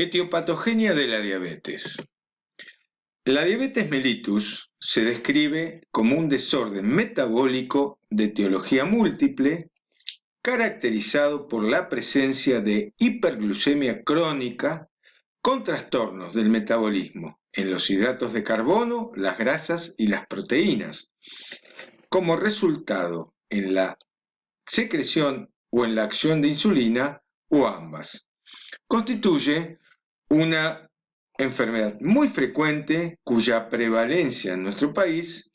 Etiopatogenia de la diabetes. La diabetes mellitus se describe como un desorden metabólico de etiología múltiple caracterizado por la presencia de hiperglucemia crónica con trastornos del metabolismo en los hidratos de carbono, las grasas y las proteínas, como resultado en la secreción o en la acción de insulina o ambas. Constituye una enfermedad muy frecuente cuya prevalencia en nuestro país,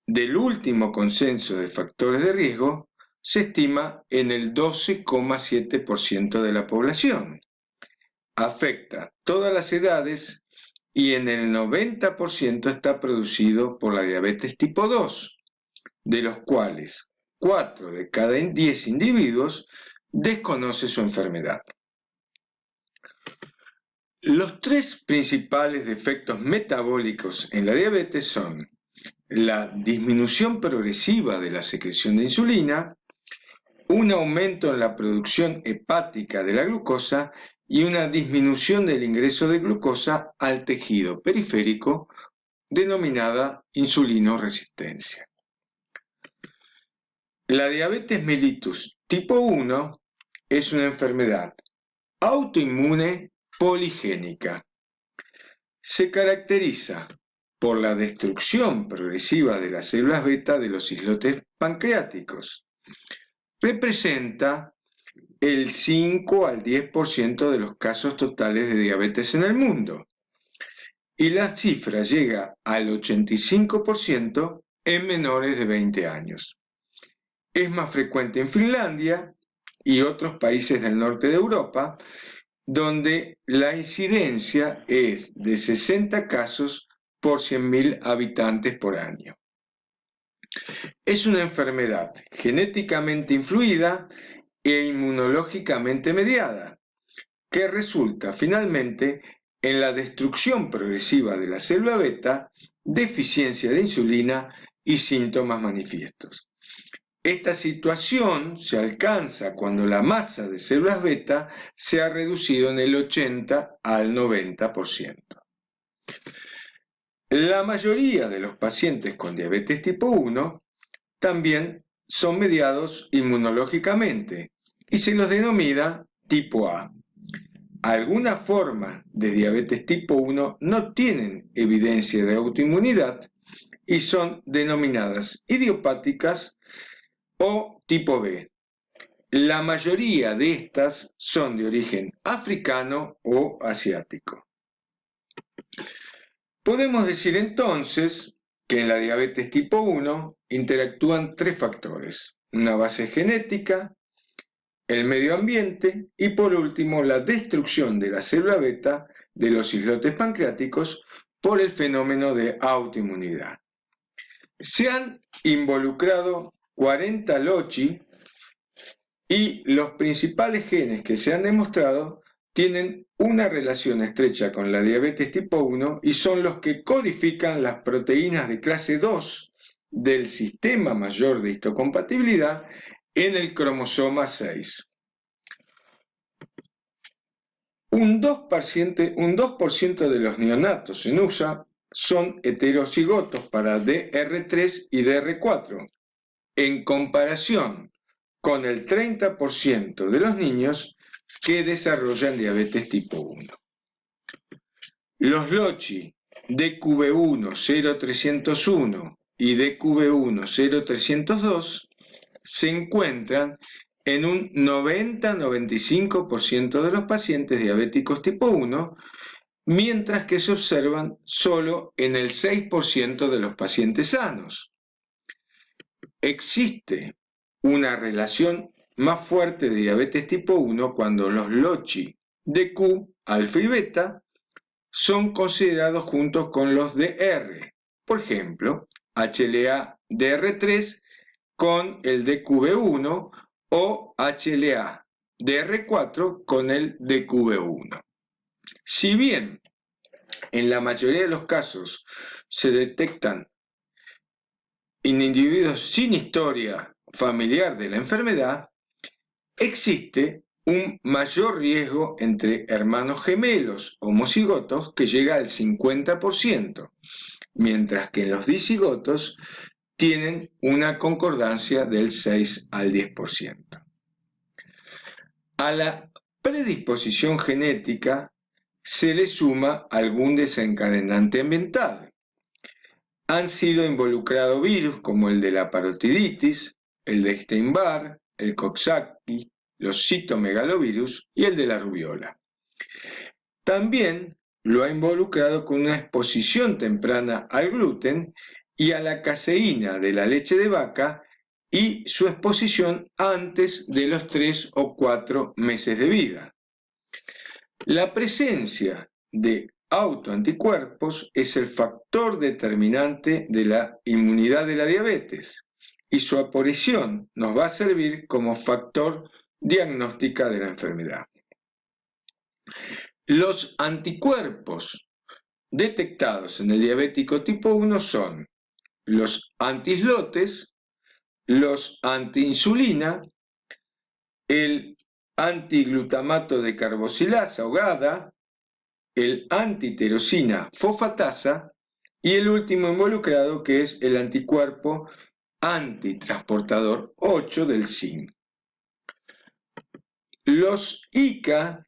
del último consenso de factores de riesgo, se estima en el 12,7% de la población. Afecta todas las edades y en el 90% está producido por la diabetes tipo 2, de los cuales 4 de cada 10 individuos desconoce su enfermedad. Los tres principales defectos metabólicos en la diabetes son la disminución progresiva de la secreción de insulina, un aumento en la producción hepática de la glucosa y una disminución del ingreso de glucosa al tejido periférico denominada insulinoresistencia. La diabetes mellitus tipo 1 es una enfermedad autoinmune poligénica. Se caracteriza por la destrucción progresiva de las células beta de los islotes pancreáticos. Representa el 5 al 10% de los casos totales de diabetes en el mundo y la cifra llega al 85% en menores de 20 años. Es más frecuente en Finlandia y otros países del norte de Europa, donde la incidencia es de 60 casos por 100.000 habitantes por año. Es una enfermedad genéticamente influida e inmunológicamente mediada, que resulta finalmente en la destrucción progresiva de la célula beta, deficiencia de insulina y síntomas manifiestos. Esta situación se alcanza cuando la masa de células beta se ha reducido en el 80 al 90%. La mayoría de los pacientes con diabetes tipo 1 también son mediados inmunológicamente y se los denomina tipo A. Algunas formas de diabetes tipo 1 no tienen evidencia de autoinmunidad y son denominadas idiopáticas o tipo B. La mayoría de estas son de origen africano o asiático. Podemos decir entonces que en la diabetes tipo 1 interactúan tres factores: una base genética, el medio ambiente y por último la destrucción de la célula beta de los islotes pancreáticos por el fenómeno de autoinmunidad. Se han involucrado 40 loci y los principales genes que se han demostrado tienen una relación estrecha con la diabetes tipo 1 y son los que codifican las proteínas de clase 2 del sistema mayor de histocompatibilidad en el cromosoma 6. Un 2% de los neonatos en USA son heterocigotos para DR3 y DR4, en comparación con el 30% de los niños que desarrollan diabetes tipo 1. Los loci DQB1 0301 y DQB1 0302 se encuentran en un 90-95% de los pacientes diabéticos tipo 1, mientras que se observan solo en el 6% de los pacientes sanos. Existe una relación más fuerte de diabetes tipo 1 cuando los loci DQ, alfa y beta, son considerados juntos con los DR, por ejemplo, HLA-DR3 con el DQB1 o HLA-DR4 con el DQB1. Si bien en la mayoría de los casos se detectan en individuos sin historia familiar de la enfermedad, existe un mayor riesgo entre hermanos gemelos homocigotos que llega al 50%, mientras que en los dicigotos tienen una concordancia del 6 al 10%. A la predisposición genética se le suma algún desencadenante ambiental. Han sido involucrados virus como el de la parotiditis, el de Epstein-Barr, el Coxsackie, los citomegalovirus y el de la rubiola. También lo ha involucrado con una exposición temprana al gluten y a la caseína de la leche de vaca y su exposición antes de los 3 o 4 meses de vida. La presencia de autoanticuerpos es el factor determinante de la inmunidad de la diabetes y su aparición nos va a servir como factor diagnóstico de la enfermedad. Los anticuerpos detectados en el diabético tipo 1 son los antiislotes, los antiinsulina, el antiglutamato de carboxilasa o GADA, el antiterosina fosfatasa y el último involucrado que es el anticuerpo antitransportador 8 del zinc. Los ICA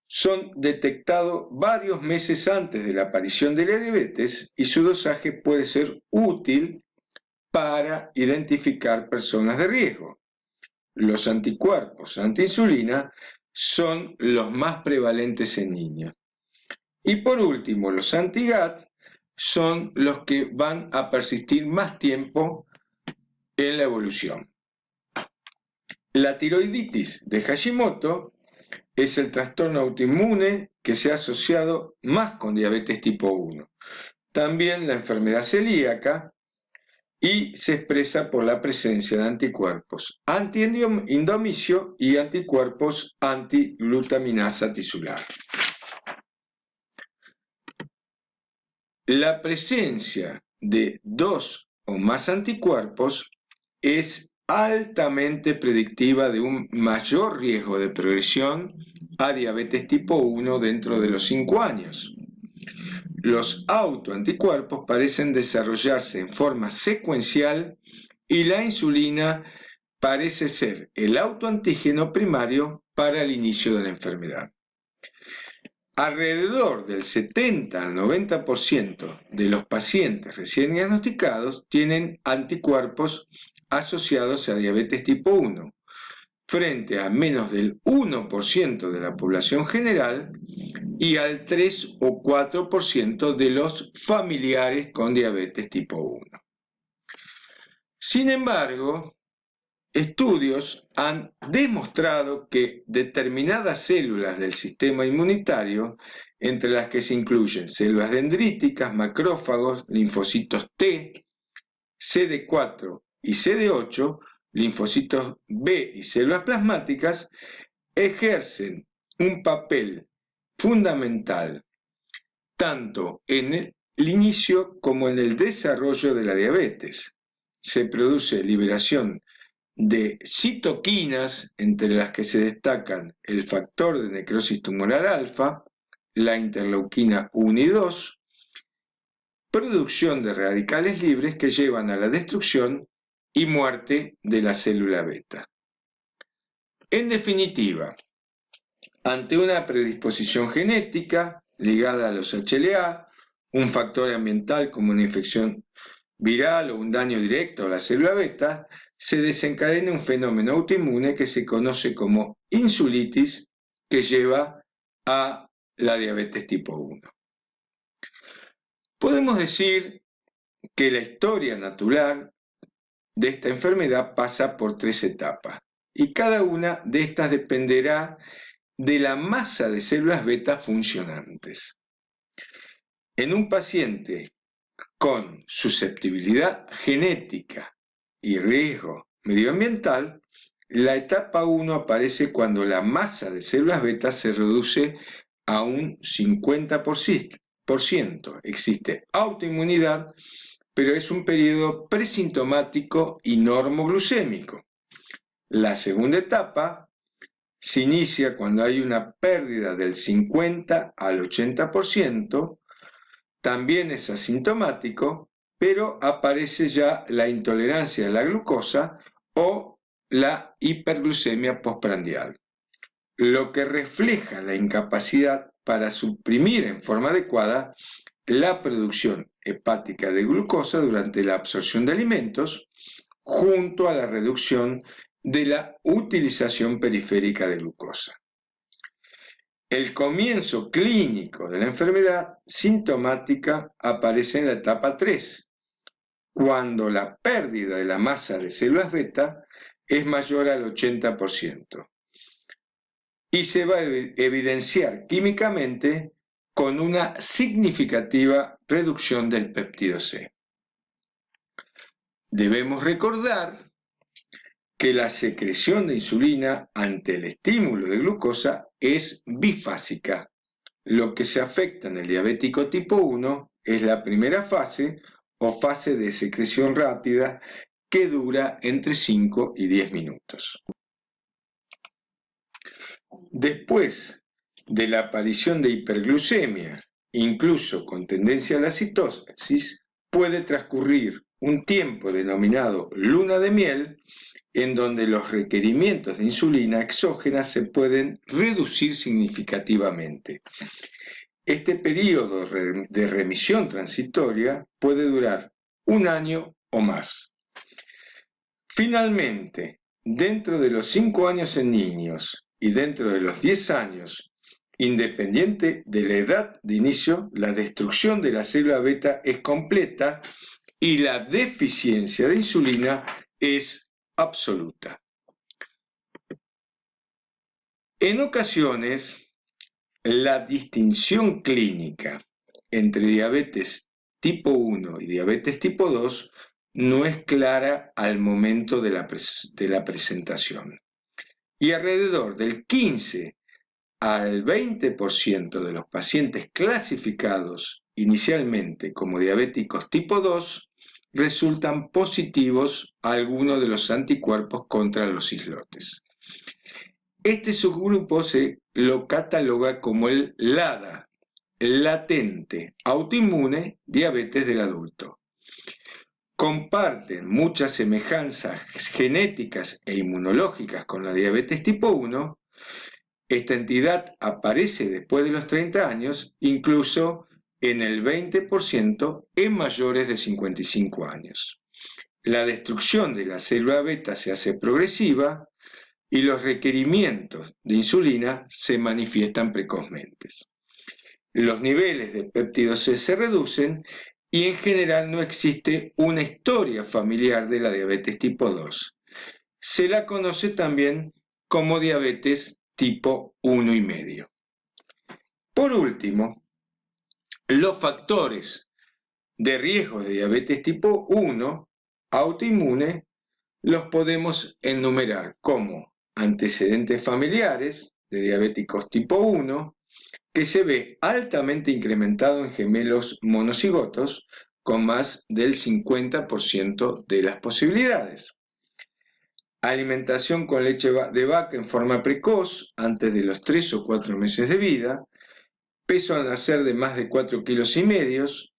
son detectados varios meses antes de la aparición de la diabetes y su dosaje puede ser útil para identificar personas de riesgo. Los anticuerpos antiinsulina son los más prevalentes en niños. Y por último, los anti-GAT son los que van a persistir más tiempo en la evolución. La tiroiditis de Hashimoto es el trastorno autoinmune que se ha asociado más con diabetes tipo 1. También la enfermedad celíaca y se expresa por la presencia de anticuerpos anti-indomisio y anticuerpos anti-glutaminasa tisular. La presencia de 2 o más anticuerpos es altamente predictiva de un mayor riesgo de progresión a diabetes tipo 1 dentro de los 5 años. Los autoanticuerpos parecen desarrollarse en forma secuencial y la insulina parece ser el autoantígeno primario para el inicio de la enfermedad. Alrededor del 70 al 90% de los pacientes recién diagnosticados tienen anticuerpos asociados a diabetes tipo 1, frente a menos del 1% de la población general y al 3 o 4% de los familiares con diabetes tipo 1. Sin embargo, estudios han demostrado que determinadas células del sistema inmunitario, entre las que se incluyen células dendríticas, macrófagos, linfocitos T, CD4 y CD8, linfocitos B y células plasmáticas, ejercen un papel fundamental tanto en el inicio como en el desarrollo de la diabetes. Se produce liberación de citoquinas, entre las que se destacan el factor de necrosis tumoral alfa, la interleuquina 1 y 2, producción de radicales libres que llevan a la destrucción y muerte de la célula beta. En definitiva, ante una predisposición genética ligada a los HLA, un factor ambiental como una infección viral o un daño directo a la célula beta, se desencadena un fenómeno autoinmune que se conoce como insulitis, que lleva a la diabetes tipo 1. Podemos decir que la historia natural de esta enfermedad pasa por 3 etapas, y cada una de estas dependerá de la masa de células beta funcionantes. En un paciente con susceptibilidad genética y riesgo medioambiental, la etapa 1 aparece cuando la masa de células beta se reduce a un 50%. Existe autoinmunidad, pero es un periodo presintomático y normoglucémico. La segunda etapa se inicia cuando hay una pérdida del 50 al 80%, también es asintomático, pero aparece ya la intolerancia a la glucosa o la hiperglucemia postprandial, lo que refleja la incapacidad para suprimir en forma adecuada la producción hepática de glucosa durante la absorción de alimentos, junto a la reducción de la utilización periférica de glucosa. El comienzo clínico de la enfermedad sintomática aparece en la etapa 3, cuando la pérdida de la masa de células beta es mayor al 80%, y se va a evidenciar químicamente con una significativa reducción del péptido C. Debemos recordar que la secreción de insulina ante el estímulo de glucosa es bifásica. Lo que se afecta en el diabético tipo 1 es la primera fase o fase de secreción rápida que dura entre 5 y 10 minutos. Después de la aparición de hiperglucemia, incluso con tendencia a la citosis, puede transcurrir un tiempo denominado luna de miel, en donde los requerimientos de insulina exógena se pueden reducir significativamente. Este periodo de remisión transitoria puede durar un año o más. Finalmente, dentro de los 5 años en niños y dentro de los 10 años, independiente de la edad de inicio, la destrucción de la célula beta es completa y la deficiencia de insulina es absoluta. En ocasiones, la distinción clínica entre diabetes tipo 1 y diabetes tipo 2 no es clara al momento de la presentación. Y alrededor del 15 al 20% de los pacientes clasificados inicialmente como diabéticos tipo 2 resultan positivos a alguno de los anticuerpos contra los islotes. Este subgrupo se lo cataloga como el LADA, latente autoinmune diabetes del adulto. Comparten muchas semejanzas genéticas e inmunológicas con la diabetes tipo 1. Esta entidad aparece después de los 30 años, incluso en el 20% en mayores de 55 años. La destrucción de la célula beta se hace progresiva y los requerimientos de insulina se manifiestan precozmente. Los niveles de péptido C se reducen y en general no existe una historia familiar de la diabetes tipo 2. Se la conoce también como diabetes tipo 1,5. Por último, los factores de riesgo de diabetes tipo 1 autoinmune los podemos enumerar como antecedentes familiares de diabéticos tipo 1, que se ve altamente incrementado en gemelos monocigotos con más del 50% de las posibilidades. Alimentación con leche de vaca en forma precoz, antes de los 3 o 4 meses de vida, peso al nacer de más de 4,5 kilos,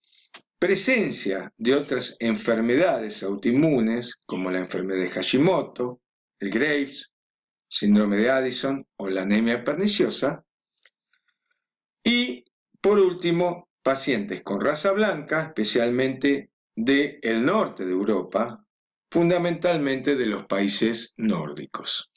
presencia de otras enfermedades autoinmunes como la enfermedad de Hashimoto, el Graves, síndrome de Addison o la anemia perniciosa. Y, por último, pacientes con raza blanca, especialmente del norte de Europa, fundamentalmente de los países nórdicos.